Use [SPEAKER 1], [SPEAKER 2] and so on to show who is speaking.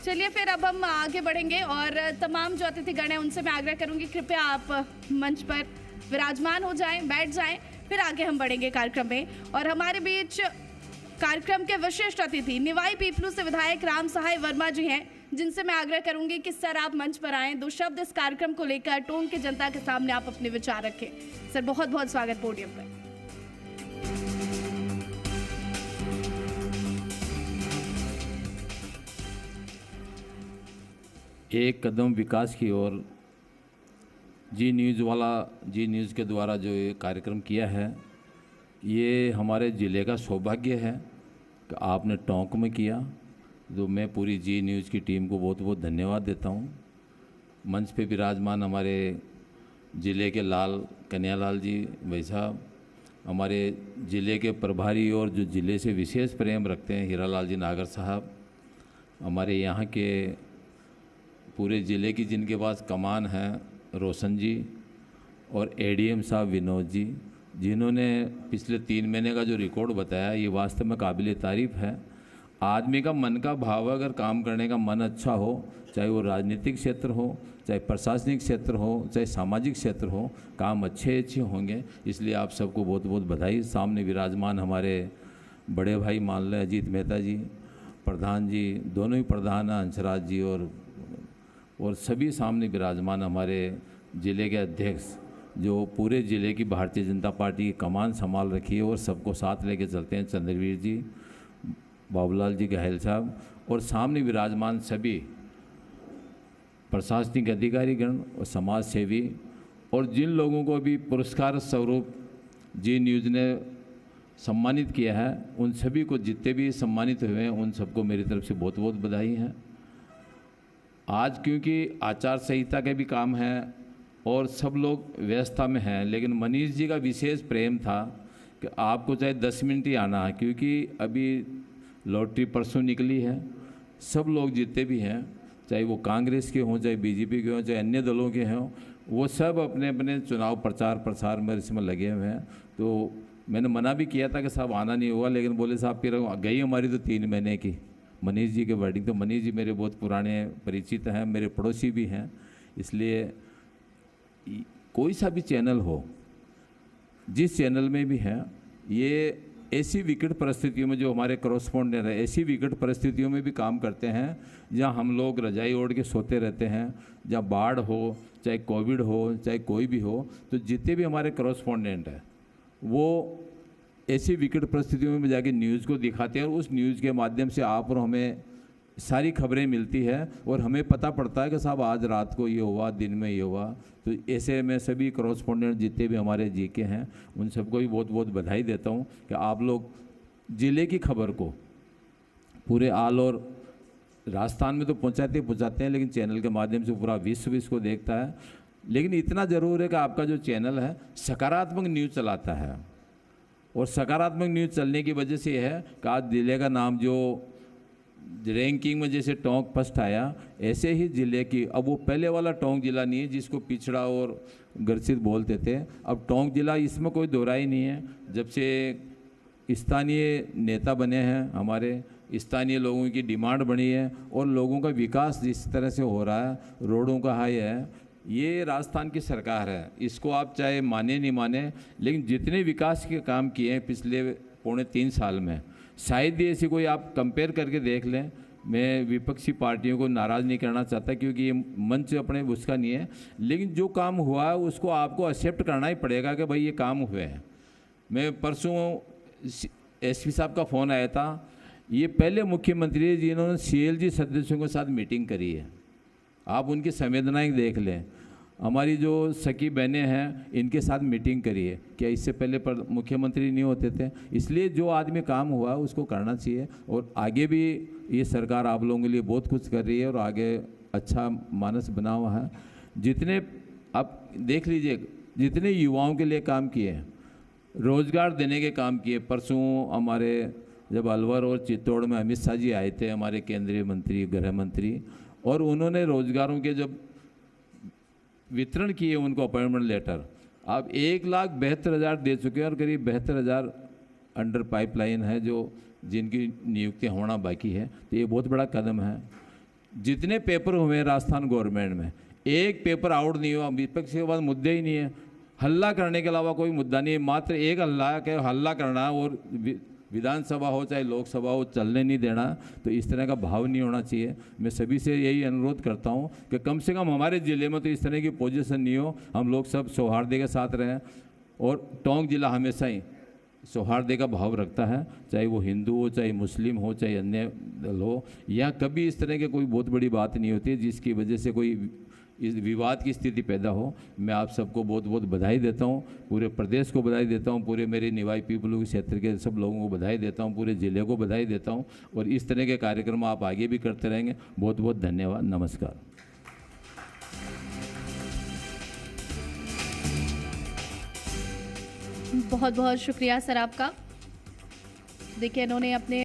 [SPEAKER 1] चलिए फिर अब हम आगे बढ़ेंगे और तमाम जो अतिथिगण हैं उनसे मैं आग्रह करूंगी कृपया आप मंच पर विराजमान हो जाएं, बैठ जाएं, फिर आगे हम बढ़ेंगे कार्यक्रम में। और हमारे बीच कार्यक्रम के विशिष्ट अतिथि निवाई पीपलू से विधायक राम सहाय वर्मा जी हैं, जिनसे मैं आग्रह करूंगी कि सर आप मंच पर आएं, दो शब्द इस कार्यक्रम को लेकर टोंक की जनता के सामने आप अपने विचार रखें। सर बहुत बहुत स्वागत पोडियम पर।
[SPEAKER 2] एक कदम विकास की ओर जी न्यूज़ के द्वारा जो ये कार्यक्रम किया है, ये हमारे ज़िले का सौभाग्य है कि आपने टोंक में किया। तो मैं पूरी जी न्यूज़ की टीम को बहुत बहुत धन्यवाद देता हूँ। मंच पे विराजमान हमारे ज़िले के लाल कन्यालाल जी भाई साहब, हमारे ज़िले के प्रभारी और जो ज़िले से विशेष प्रेम रखते हैं हीरालाल जी नागर साहब, हमारे यहाँ के पूरे ज़िले की जिनके पास कमान है रोशन जी, और एडीएम साहब विनोद जी, जिन्होंने पिछले 3 महीने का जो रिकॉर्ड बताया, ये वास्तव में काबिल तारीफ़ है। आदमी का मन का भाव, अगर काम करने का मन अच्छा हो, चाहे वो राजनीतिक क्षेत्र हो, चाहे प्रशासनिक क्षेत्र हो, चाहे सामाजिक क्षेत्र हो, काम अच्छे होंगे। इसलिए आप सबको बहुत बहुत बधाई। सामने विराजमान हमारे बड़े भाई मान लें अजीत मेहता जी, प्रधान जी, दोनों ही प्रधान हैं हंसराज जी, और सभी सामने विराजमान हमारे ज़िले के अध्यक्ष जो पूरे ज़िले की भारतीय जनता पार्टी की कमान संभाल रखी है और सबको साथ लेके चलते हैं, चंद्रवीर जी, बाबूलाल जी गहल साहब, और सामने विराजमान सभी प्रशासनिक अधिकारीगण और समाज सेवी, और जिन लोगों को भी पुरस्कार स्वरूप जी न्यूज़ ने सम्मानित किया है, उन सभी को, जितने भी सम्मानित हुए हैं उन सबको मेरी तरफ से बहुत बहुत बधाई है। आज क्योंकि आचार संहिता के भी काम है और सब लोग व्यवस्था में हैं, लेकिन मनीष जी का विशेष प्रेम था कि आपको चाहे 10 मिनट ही आना है, क्योंकि अभी लॉटरी परसों निकली है। सब लोग जितने भी हैं, चाहे वो कांग्रेस के हों, चाहे बीजेपी के हों, चाहे अन्य दलों के हों, वो सब अपने अपने चुनाव प्रचार प्रसार में इसमें लगे हुए हैं। तो मैंने मना भी किया था कि साहब आना नहीं होगा, लेकिन बोले साहब फिर गई हमारी तो 3 महीने की मनीष जी के वर्डिंग। तो मनीष जी मेरे बहुत पुराने परिचित हैं, मेरे पड़ोसी भी हैं। इसलिए कोई सा भी चैनल हो, जिस चैनल में भी है, ये ऐसी विकट परिस्थितियों में जो हमारे कॉरेस्पॉन्डेंट है, ऐसी विकट परिस्थितियों में भी काम करते हैं जहां हम लोग रजाई ओढ़ के सोते रहते हैं, जहां बाढ़ हो, चाहे कोविड हो, चाहे कोई भी हो, तो जितने भी हमारे कॉरेस्पॉन्डेंट हैं वो ऐसी विकट परिस्थितियों में जाके न्यूज़ को दिखाते हैं, और उस न्यूज़ के माध्यम से आप और हमें सारी खबरें मिलती है और हमें पता पड़ता है कि साहब आज रात को ये हुआ, दिन में ये हुआ। तो ऐसे में सभी कॉरेस्पॉन्डेंट जितने भी हमारे जी के हैं उन सबको भी बहुत बहुत बधाई देता हूँ कि आप लोग ज़िले की खबर को पूरे आल और राजस्थान में तो पहुँचाते हैं, लेकिन चैनल के माध्यम से पूरा विश्व इसको देखता है। लेकिन इतना ज़रूर है कि आपका जो चैनल है सकारात्मक न्यूज़ चलाता है, और सकारात्मक न्यूज़ चलने की वजह से यह है कि आज ज़िले का नाम जो रैंकिंग में जैसे टोंक फर्स्ट आया, ऐसे ही ज़िले की, अब वो पहले वाला टोंक ज़िला नहीं है जिसको पिछड़ा और ग्रसित बोलते थे। अब टोंक ज़िला, इसमें कोई दोहराई नहीं है। जब से स्थानीय नेता बने हैं, हमारे स्थानीय लोगों की डिमांड बढ़ी है और लोगों का विकास जिस तरह से हो रहा है, रोडों का हाई है, ये राजस्थान की सरकार है। इसको आप चाहे माने नहीं माने, लेकिन जितने विकास के काम किए हैं पिछले 3.25 साल में, शायद ही ऐसी कोई आप कंपेयर करके देख लें। मैं विपक्षी पार्टियों को नाराज़ नहीं करना चाहता, क्योंकि ये मंच अपने उसका नहीं है, लेकिन जो काम हुआ है उसको आपको एक्सेप्ट करना ही पड़ेगा कि भाई ये काम हुए हैं। मैं परसों एसपी साहब का फ़ोन आया था, ये पहले मुख्यमंत्री है जिन्होंने CLG सदस्यों के साथ मीटिंग करी है। आप उनकी संवेदनाएं देख लें। हमारी जो सखी बहनें हैं इनके साथ मीटिंग करी है। क्या इससे पहले पर मुख्यमंत्री नहीं होते थे? इसलिए जो आदमी काम हुआ उसको करना चाहिए, और आगे भी ये सरकार आप लोगों के लिए बहुत कुछ कर रही है और आगे अच्छा मानस बना हुआ है। जितने आप देख लीजिए, जितने युवाओं के लिए काम किए हैं, रोज़गार देने के काम किए। परसों हमारे जब अलवर और चित्तौड़ में अमित शाह जी आए थे, हमारे केंद्रीय मंत्री, गृह मंत्री, और उन्होंने रोज़गारों के जब वितरण किए उनको अपॉइंटमेंट लेटर, आप 1,72,000 दे चुके हैं, और करीब 72,000 अंडर पाइपलाइन है जो जिनकी नियुक्ति होना बाकी है। तो ये बहुत बड़ा कदम है। जितने पेपर हुए हैं राजस्थान गवर्नमेंट में, एक पेपर आउट नहीं हुआ। विपक्ष के पास मुद्दे ही नहीं है, हल्ला करने के अलावा कोई मुद्दा नहीं है। मात्र एक हल्ला करना और विधानसभा हो चाहे लोकसभा हो चलने नहीं देना। तो इस तरह का भाव नहीं होना चाहिए। मैं सभी से यही अनुरोध करता हूं कि कम से कम हमारे ज़िले में तो इस तरह की पोजीशन नहीं हो, हम लोग सब सौहार्द के साथ रहें। और टोंक जिला हमेशा ही सौहार्द का भाव रखता है, चाहे वो हिंदू हो, चाहे मुस्लिम हो, चाहे अन्य दल हो। यहाँ कभी इस तरह की कोई बहुत बड़ी बात नहीं होती है जिसकी वजह से कोई इस विवाद की स्थिति पैदा हो। मैं आप सबको बहुत बहुत बधाई देता हूँ, पूरे प्रदेश को बधाई देता हूँ, पूरे मेरे निवाई पीपलों के क्षेत्र के सब लोगों को बधाई देता हूँ, पूरे ज़िले को बधाई देता हूँ। और इस तरह के कार्यक्रम आप आगे भी करते रहेंगे। बहुत बहुत धन्यवाद, नमस्कार।
[SPEAKER 1] बहुत बहुत शुक्रिया सर आपका। देखिए इन्होंने अपने